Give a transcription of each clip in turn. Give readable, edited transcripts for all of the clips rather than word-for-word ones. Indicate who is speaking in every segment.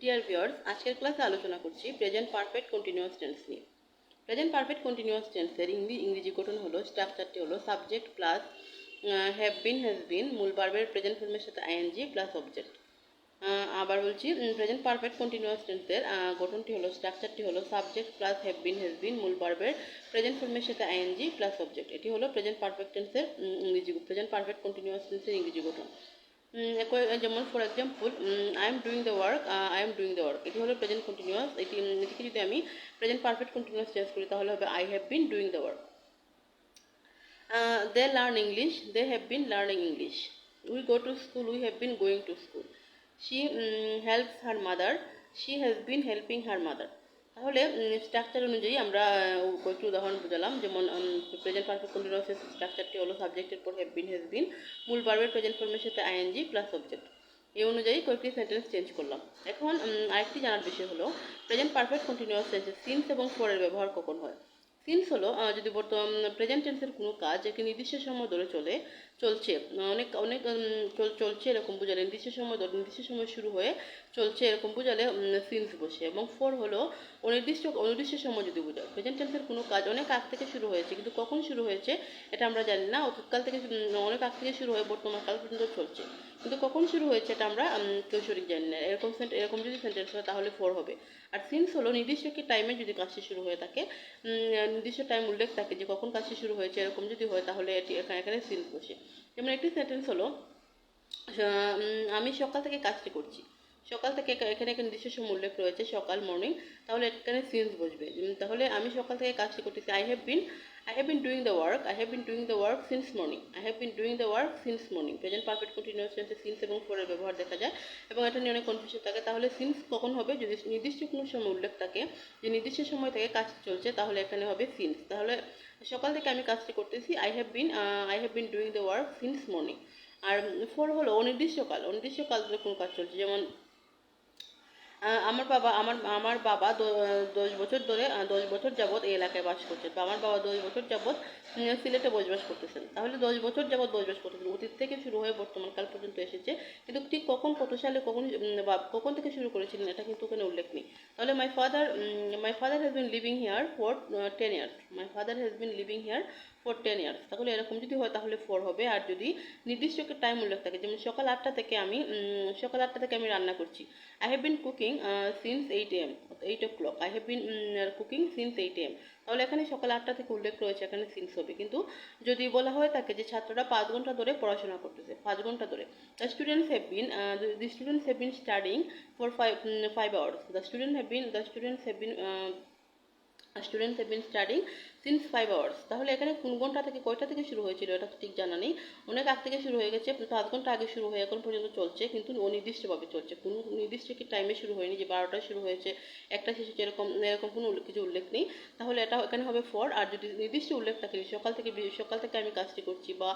Speaker 1: Dear viewers, আজকের ক্লাসে আলোচনা করছি প্রেজেন্ট পারফেক্ট কন্টিনিউয়াস টেন্স নিয়ে। প্রেজেন্ট পারফেক্ট কন্টিনিউয়াস টেন্সের ইংরেজি গঠন হলো, স্ট্রাকচারটি হলো subject plus have been, has been, মূল ভার্বের প্রেজেন্ট ফর্মের সাথে আইএনজি প্লাস অবজেক্ট। আবার বলছি, প্রেজেন্ট পারফেক্ট কন্টিনিউয়াস টেন্সের গঠনটি হলো, স্ট্রাকচারটি হলো subject plus have been, has been, মূল ভার্বের প্রেজেন্ট ফর্মের সাথে আইএনজি প্লাস অবজেক্ট। এটি হলো প্রেজেন্ট পারফেক্ট টেন্সের প্রেজেন্ট পারফেক্ট কন্টিনিউয়াস টেন্সের ইংরেজি গঠন। যেমন for example, I am doing the work, I am doing the work, এটি হলো প্রেজেন্ট কন্টিনিউয়াস। এটিকে যদি আমি প্রেজেন্ট পারফেক্ট কন্টিনিউয়াস চেঞ্জ করি তাহলে হবে I have been doing the work. They learn English, they have been learning English. We go to school, we have been going to school. She helps her mother, she has been helping her mother. তাহলে structure অনুযায়ী আমরা কয়েকটি উদাহরণ বুঝালাম। যেমন present perfect কন্টিনিউয়াসের স্ট্রাকচারটি হলো সাবজেক্টের পর have been, has been, মূল ভার্বের প্রেজেন্ট ফর্মের সাথে আইএনজি প্লাস অবজেক্ট। এই অনুযায়ী কয়েকটি সেন্টেন্স চেঞ্জ করলাম। এখন আরেকটি জানার বিষয় হলো প্রেজেন্ট পারফেক্ট কন্টিনিউয়াস টেন্সে সিন্স এবং ফরের ব্যবহার কখন হয়। সিন্স হলো যদি বর্তমান প্রেজেন্ট টেন্সের কোনো কাজ একটি নির্দিষ্ট সময় ধরে চলছে, চলছে এরকম বোঝালে, নির্দিষ্ট সময় ধরে নির্দিষ্ট সময় শুরু হয়ে চলছে এরকম বোঝালে সিন্স বসে। এবং ফর হলো অনির্দিষ্ট সময় যদি বোঝায়। প্রেজেন্ট টেন্সের কোনো কাজ অনেক আগ থেকে শুরু হয়েছে, কিন্তু কখন শুরু হয়েছে এটা আমরা জানি না। অতীতকাল থেকে অনেক আগ থেকে শুরু হয়ে বর্তমান কাল পর্যন্ত চলছে, কিন্তু কখন শুরু হয়েছে এটা আমরা কেউ সঠিক জানি না। এরকম যদি সেন্টেন্স হয় তাহলে ফর হবে। আর সিন্স হলো নির্দিষ্ট একটি টাইমে যদি কাজটি শুরু হয়ে থাকে, নির্দিষ্ট টাইম উল্লেখ থাকে যে কখন কাজটি শুরু হয়েছে, এরকম যদি হয় তাহলে এখানে সিন্স বসে। যেমন একটি সেন্টেন্স হলো, আমি সকাল থেকে কাজটি করছি। সকাল থেকে এখানে একটা নির্দিষ্ট সময় উল্লেখ রয়েছে, সকাল, মর্নিং, তাহলে এখানে সিন্স বসবে। তাহলে আমি সকাল থেকে কাজটি করতেছি, I have been doing the work, I have been doing the work since morning, I have been doing the work since morning। Present perfect continuous টেন্সে সিন্স এবং ফরের ব্যবহার দেখা যায় এবং এটা নিয়ে অনেক কনফিউশন থাকে। তাহলে সিন্স কখন হবে, যদি নির্দিষ্ট কোনো সময় উল্লেখ থাকে যে নির্দিষ্ট সময় থেকে কাজ চলছে তাহলে এখানে হবে সিন্স। তাহলে সকাল থেকে আমি কাজটি করতেছি, I have been doing the work since morning। আর ফর হলো অনির্দিষ্টকাল ধরে কোনো কাজ চলছে। যেমন আমার বাবা 10 বছর যাবৎ এই এলাকায় বাস করছেন, বা আমার বাবা 10 বছর যাবৎ সিলেটে বসবাস করতেছেন। তাহলে 10 বছর যাবৎ বসবাস করতেছেন, অতীত থেকে শুরু হয়ে বর্তমান কাল পর্যন্ত এসেছে, কিন্তু ঠিক কখন, কত সালে, কখন থেকে শুরু করেছিলেন এটা কিন্তু ওখানে উল্লেখ নেই। তাহলে my father has been living here for 10 years, my father has been living here for 10 years. তাহলে এরকম যদি হয় তাহলে ফর হবে। আর যদি নির্দিষ্ট একটা টাইম উল্লেখ থাকে, যেমন সকাল 8টা থেকে আমি রান্না করছি, I have been cooking since 8 am, 8 o'clock, I have been cooking since 8 am। তাহলে এখানে সকাল 8টা থেকে উল্লেখ রয়েছে, এখানে সিন্স হবে। কিন্তু যদি বলা হয়ে থাকে যে ছাত্ররা 5 ঘন্টা ধরে পড়াশোনা করতেছে, 5 ঘন্টা ধরে, the students have been studying for 5 hours, the students have been studying since 5 hours। তাহলে এখানে কোন ঘন্টা থেকে কয়টা থেকে শুরু হয়েছিল এটা তো ঠিক জানা নেই। অনেক আগ থেকে শুরু হয়ে গেছে, 5 ঘন্টা আগে শুরু হয়ে এখন পর্যন্ত চলছে, কিন্তু অনির্দিষ্টভাবে চলছে। কোনো নির্দিষ্ট কি টাইমে শুরু হয়নি যে 12টায় শুরু হয়েছে, একটা শেষ হচ্ছে, এরকম কোনো কিছু উল্লেখ নেই। তাহলে এটা এখানে হবে ফর। আর যদি নির্দিষ্ট উল্লেখ থাকে সকাল থেকে আমি কাজটি করছি, বা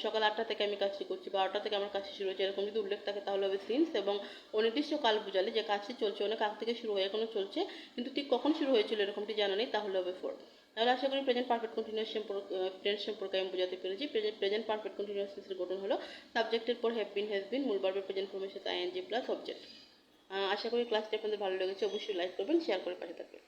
Speaker 1: সকাল 8টা থেকে আমি কাজটি করছি, বা 8টা থেকে আমার কাজটি শুরু হয়েছে, এরকম যদি উল্লেখ থাকে তাহলে হবে সিন্স। এবং অনির্দিষ্ট কাল বোঝালে যে কাজটি চলছে, অনেক আগ থেকে শুরু হয়ে এখনো চলছে, কিন্তু ঠিক কখন শুরু হয়েছিল এরকমটি জানা নেই, তাহলে হবে ফর। তাহলে আশা করি প্রেজেন্ট পারফেক্ট কন্টিনিউয়াস টেন্স সম্পর্কে আমি বোঝাতে পেরেছি। প্রেজেন্ট পারফেক্ট কন্টিনিউয়াস টেন্সের গঠন হলো সাবজেক্টের পর হ্যাভ বিন, হ্যাজ বিন, মূল ভার্বের প্রেজেন্ট ফর্মের সাথে আইএনজি প্লাস অবজেক্ট। আশা করি ক্লাসটি আপনাদের ভালো লেগেছে। অবশ্যই লাইক করবেন, শেয়ার করে পাশে থাকবেন।